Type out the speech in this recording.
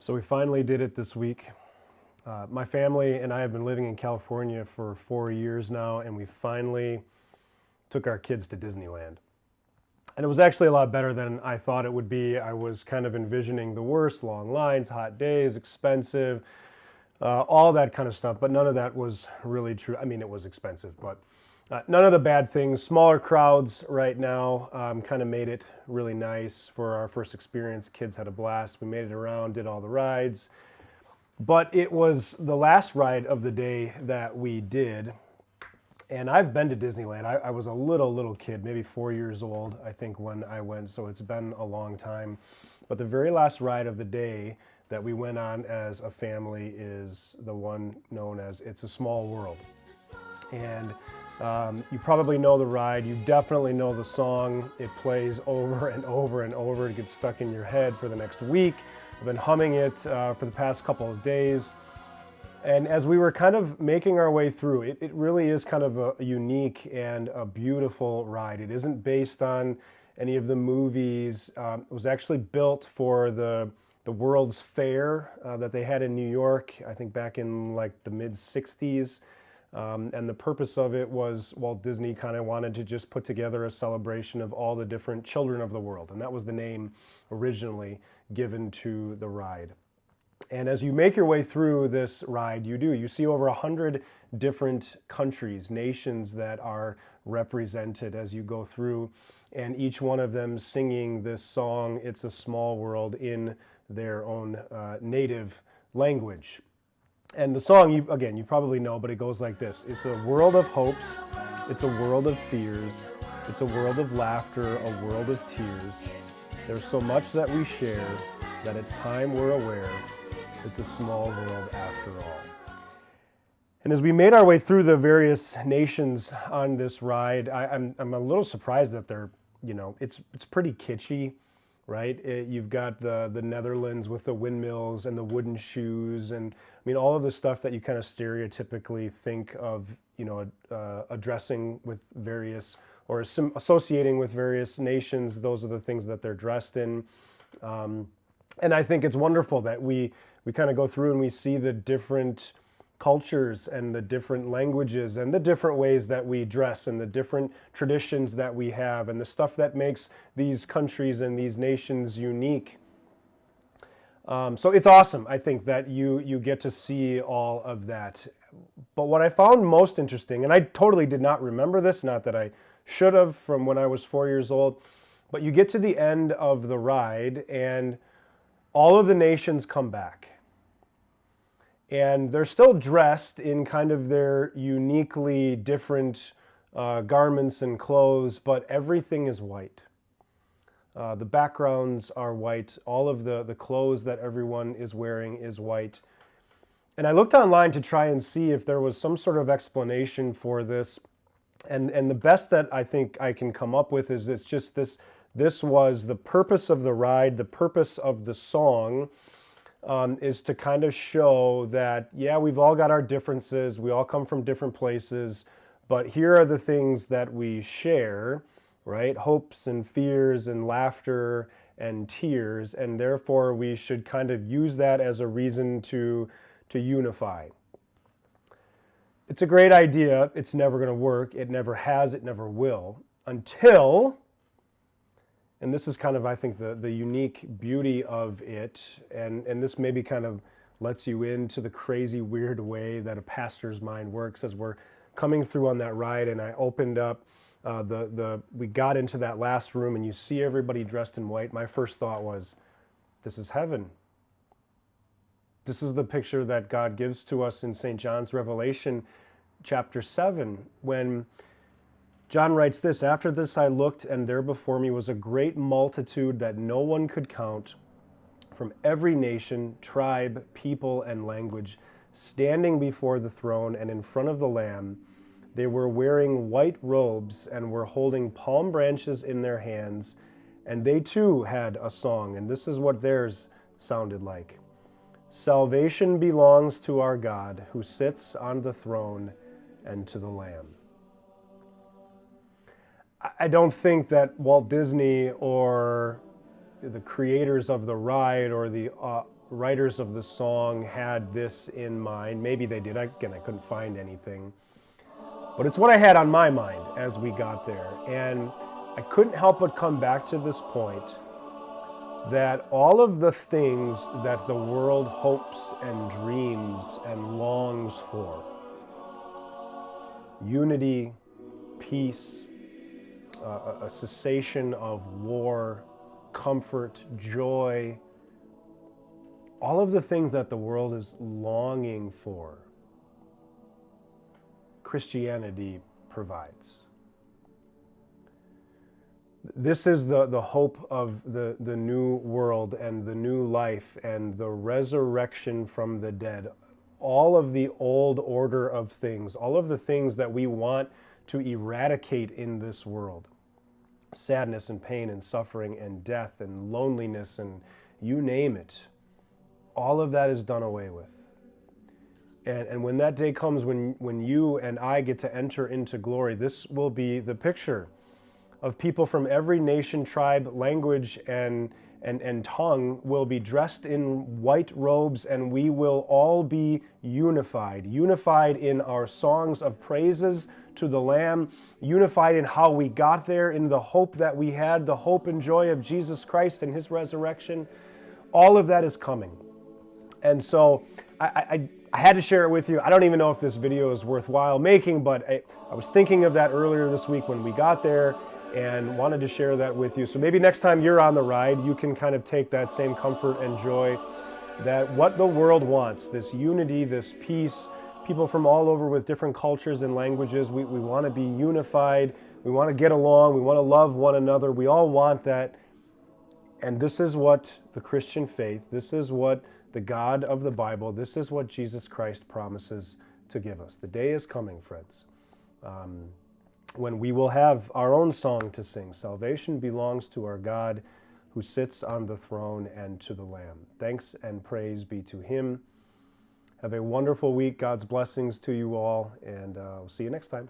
So we finally did it this week. My family and I have been living in California for 4 years now, and we finally took our kids to Disneyland. And it was actually a lot better than I thought it would be. I was kind of envisioning the worst: long lines, hot days, expensive, all that kind of stuff. But none of that was really true. I mean, it was expensive, but none of the bad things. Smaller crowds right now kind of made it really nice for our first experience. Kids had a blast. We made it around, did all the rides. But it was the last ride of the day that we did. And I've been to Disneyland. I was a little kid, maybe 4 years old, I think, when I went. So it's been a long time. But the very last ride of the day that we went on as a family is the one known as It's a Small World. And you probably know the ride. You definitely know the song. It plays over and over and over. It gets stuck in your head for the next week. I've been humming it for the past couple of days. And as we were kind of making our way through, it really is kind of a unique and a beautiful ride. It isn't based on any of the movies. It was actually built for the World's Fair that they had in New York, I think back in like the mid-60s. And the purpose of it was Walt Disney kind of wanted to just put together a celebration of all the different children of the world. And that was the name originally given to the ride. And as you make your way through this ride, you see over 100 different countries, nations that are represented as you go through, and each one of them singing this song, It's a Small World, in their own native language. And the song, you probably know, but it goes like this. It's a world of hopes, it's a world of fears, it's a world of laughter, a world of tears. There's so much that we share that it's time we're aware it's a small world after all. And as we made our way through the various nations on this ride, I'm a little surprised that they're, it's pretty kitschy, right? You've got the Netherlands with the windmills and the wooden shoes, and I mean all of the stuff that you kind of stereotypically think of, addressing with various or associating with various nations. Those are the things that they're dressed in, and I think it's wonderful that we kind of go through and we see the different cultures and the different languages and the different ways that we dress and the different traditions that we have and the stuff that makes these countries and these nations unique. So it's awesome, I think, that you get to see all of that. But what I found most interesting, and I totally did not remember this, not that I should have from when I was 4 years old, but you get to the end of the ride and all of the nations come back. And they're still dressed in kind of their uniquely different garments and clothes, but everything is white. The backgrounds are white. All of the clothes that everyone is wearing is white. And I looked online to try and see if there was some sort of explanation for this. And the best that I think I can come up with is it's just this was the purpose of the ride, the purpose of the song, is to kind of show that, yeah, we've all got our differences, we all come from different places, but here are the things that we share, right? Hopes and fears and laughter and tears, and therefore we should kind of use that as a reason to unify. It's a great idea. It's never going to work. It never has. It never will. Until, and this is kind of, I think, the unique beauty of it, and this maybe kind of lets you into the crazy, weird way that a pastor's mind works as we're coming through on that ride, and I opened up, we got into that last room, and you see everybody dressed in white. My first thought was, this is heaven. This is the picture that God gives to us in St. John's Revelation, chapter 7, when John writes this, "After this I looked, and there before me was a great multitude that no one could count, from every nation, tribe, people, and language, standing before the throne and in front of the Lamb. They were wearing white robes and were holding palm branches in their hands, and they too had a song, and this is what theirs sounded like. Salvation belongs to our God, who sits on the throne, and to the Lamb." I don't think that Walt Disney or the creators of the ride or the writers of the song had this in mind. Maybe they did. Again, I couldn't find anything. But it's what I had on my mind as we got there. And I couldn't help but come back to this point that all of the things that the world hopes and dreams and longs for, unity, peace, a cessation of war, comfort, joy, all of the things that the world is longing for, Christianity provides. This is the hope of the new world and the new life and the resurrection from the dead. All of the old order of things, all of the things that we want to eradicate in this world, sadness and pain and suffering and death and loneliness and you name it, all of that is done away with. And when that day comes, when you and I get to enter into glory, this will be the picture of people from every nation, tribe, language, and tongue will be dressed in white robes, and we will all be unified in our songs of praises to the Lamb, unified in how we got there, in the hope that we had, the hope and joy of Jesus Christ and His resurrection. All of that is coming. And so I had to share it with you. I don't even know if this video is worthwhile making, but I was thinking of that earlier this week when we got there and wanted to share that with you. So maybe next time you're on the ride, you can kind of take that same comfort and joy that what the world wants, this unity, this peace, people from all over with different cultures and languages, we want to be unified, we want to get along, we want to love one another, we all want that. And this is what the Christian faith, this is what the God of the Bible, this is what Jesus Christ promises to give us. The day is coming, friends, when we will have our own song to sing. Salvation belongs to our God who sits on the throne and to the Lamb. Thanks and praise be to Him. Have a wonderful week. God's blessings to you all, and we'll see you next time.